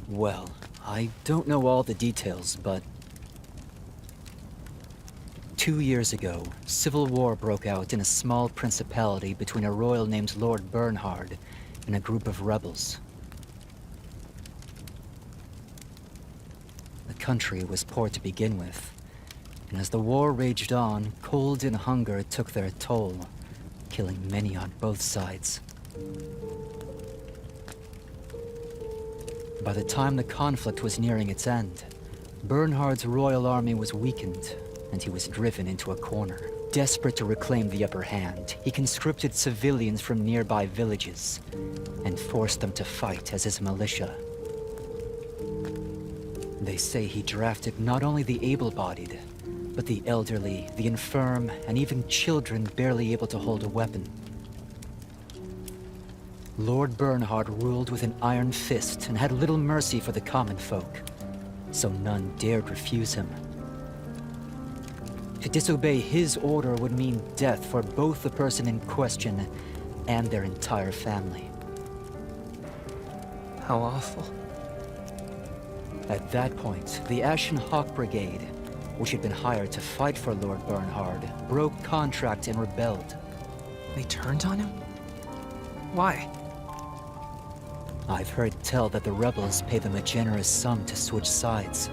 Well, I don't know all the details, but 2 years ago, civil war broke out in a small principality between a royal named Lord Bernhard and a group of rebels. The country was poor to begin with, and as the war raged on, cold and hunger took their toll, killing many on both sides. By the time the conflict was nearing its end, Bernhard's royal army was weakened, and he was driven into a corner. Desperate to reclaim the upper hand, he conscripted civilians from nearby villages and forced them to fight as his militia. They say he drafted not only the able-bodied, but the elderly, the infirm, and even children barely able to hold a weapon. Lord Bernhard ruled with an iron fist and had little mercy for the common folk, so none dared refuse him. To disobey his order would mean death for both the person in question and their entire family. How awful. At that point, the Ashen Hawk Brigade, which had been hired to fight for Lord Bernhard, broke contract and rebelled. They turned on him? Why? I've heard tell that the rebels pay them a generous sum to switch sides.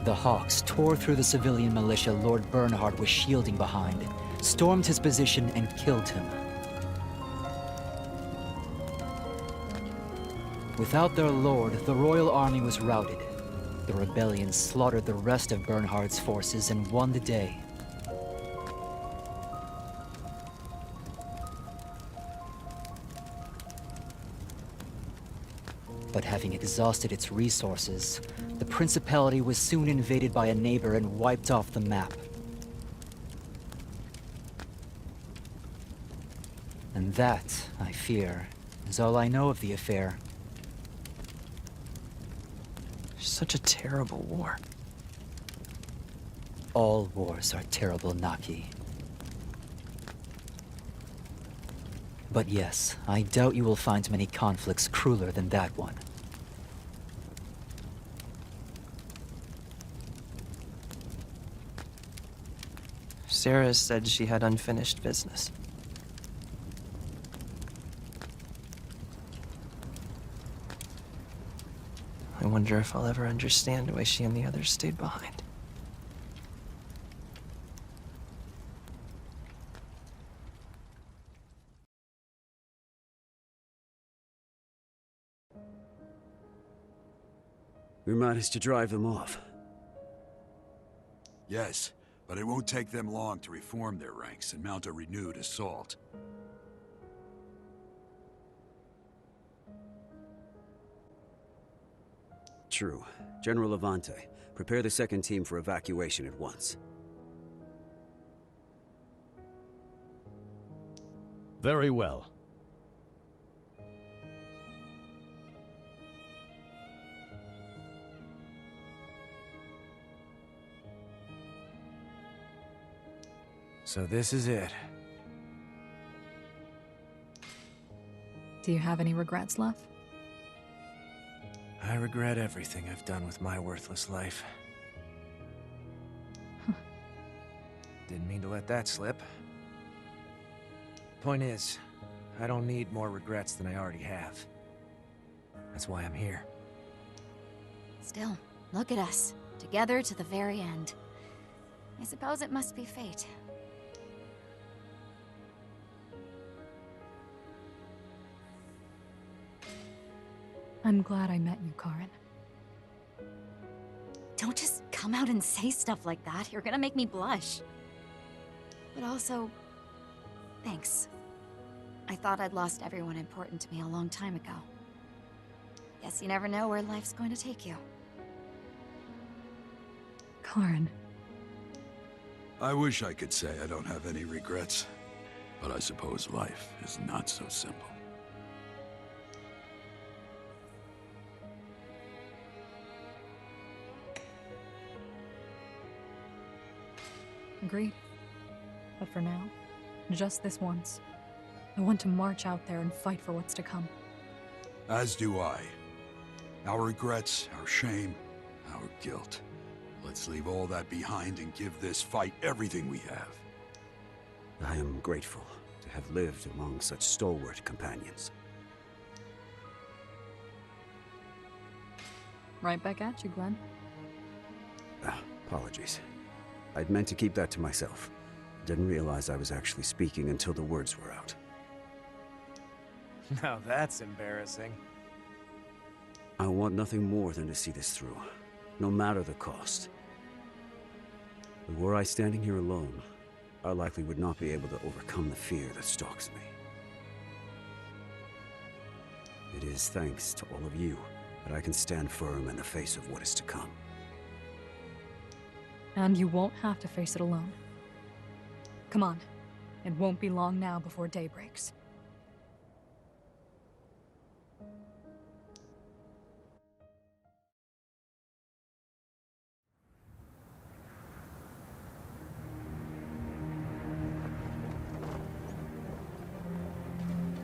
The Hawks tore through the civilian militia Lord Bernhard was shielding behind, stormed his position and killed him. Without their lord, the royal army was routed. The rebellion slaughtered the rest of Bernhard's forces and won the day. But having exhausted its resources, the Principality was soon invaded by a neighbor and wiped off the map. And that, I fear, is all I know of the affair. Such a terrible war. All wars are terrible, Naki. But yes, I doubt you will find many conflicts crueler than that one. Sarah said she had unfinished business. I wonder if I'll ever understand why she and the others stayed behind. We managed to drive them off. Yes, but it won't take them long to reform their ranks and mount a renewed assault. True. General Levante, prepare the second team for evacuation at once. Very well. So this is it. Do you have any regrets left? I regret everything I've done with my worthless life. Didn't mean to let that slip. Point is, I don't need more regrets than I already have. That's why I'm here. Still, look at us, together to the very end. I suppose it must be fate. I'm glad I met you, Karen. Don't just come out and say stuff like that. You're gonna make me blush. But also, thanks. I thought I'd lost everyone important to me a long time ago. Guess you never know where life's going to take you. Karen. I wish I could say I don't have any regrets, but I suppose life is not so simple. Agreed. But for now, just this once. I want to march out there and fight for what's to come. As do I. Our regrets, our shame, our guilt. Let's leave all that behind and give this fight everything we have. I am grateful to have lived among such stalwart companions. Right back at you, Glenn. Apologies. I'd meant to keep that to myself. Didn't realize I was actually speaking until the words were out. Now that's embarrassing. I want nothing more than to see this through, no matter the cost. But were I standing here alone, I likely would not be able to overcome the fear that stalks me. It is thanks to all of you that I can stand firm in the face of what is to come. And you won't have to face it alone. Come on. It won't be long now before day breaks.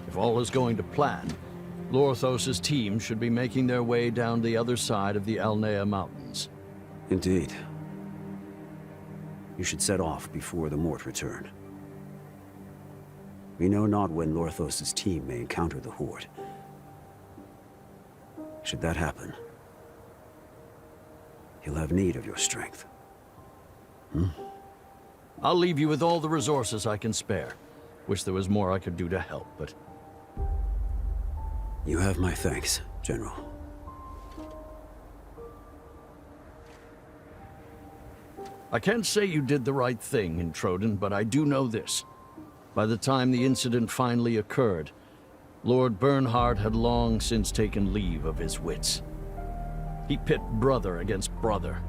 If all is going to plan, Lorthos' team should be making their way down the other side of the Alnea Mountains. Indeed. You should set off before the Mort return. We know not when Lorthos' team may encounter the Horde. Should that happen, he'll have need of your strength. I'll leave you with all the resources I can spare. Wish there was more I could do to help, but... You have my thanks, General. I can't say you did the right thing in Troden, but I do know this. By the time the incident finally occurred, Lord Bernhard had long since taken leave of his wits. He pit brother against brother,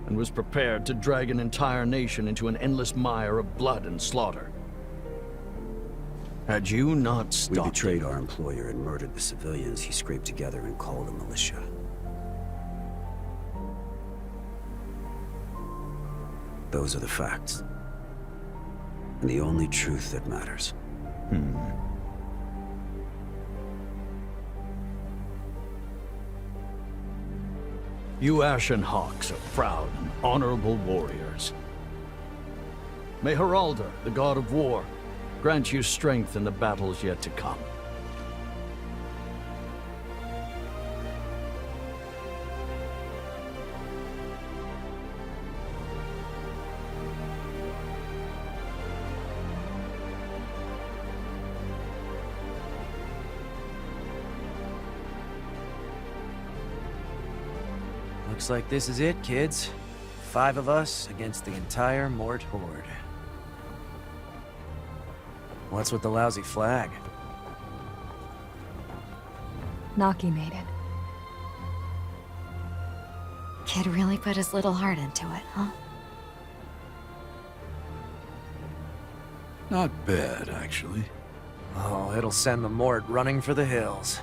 and was prepared to drag an entire nation into an endless mire of blood and slaughter. Had you not stopped We betrayed our employer and murdered the civilians he scraped together and called a militia. Those are the facts. And the only truth that matters. You Ashen Hawks are proud and honorable warriors. May Haraldr, the god of war, grant you strength in the battles yet to come. Looks like this is it, kids. 5 of us against the entire Mort Horde. What's with the lousy flag? Naki made it. Kid really put his little heart into it, huh? Not bad, actually. Oh, it'll send the Mort running for the hills.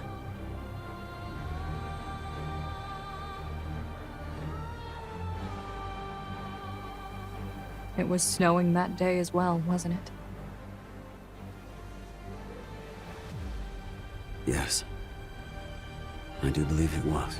It was snowing that day as well, wasn't it? Yes. I do believe it was.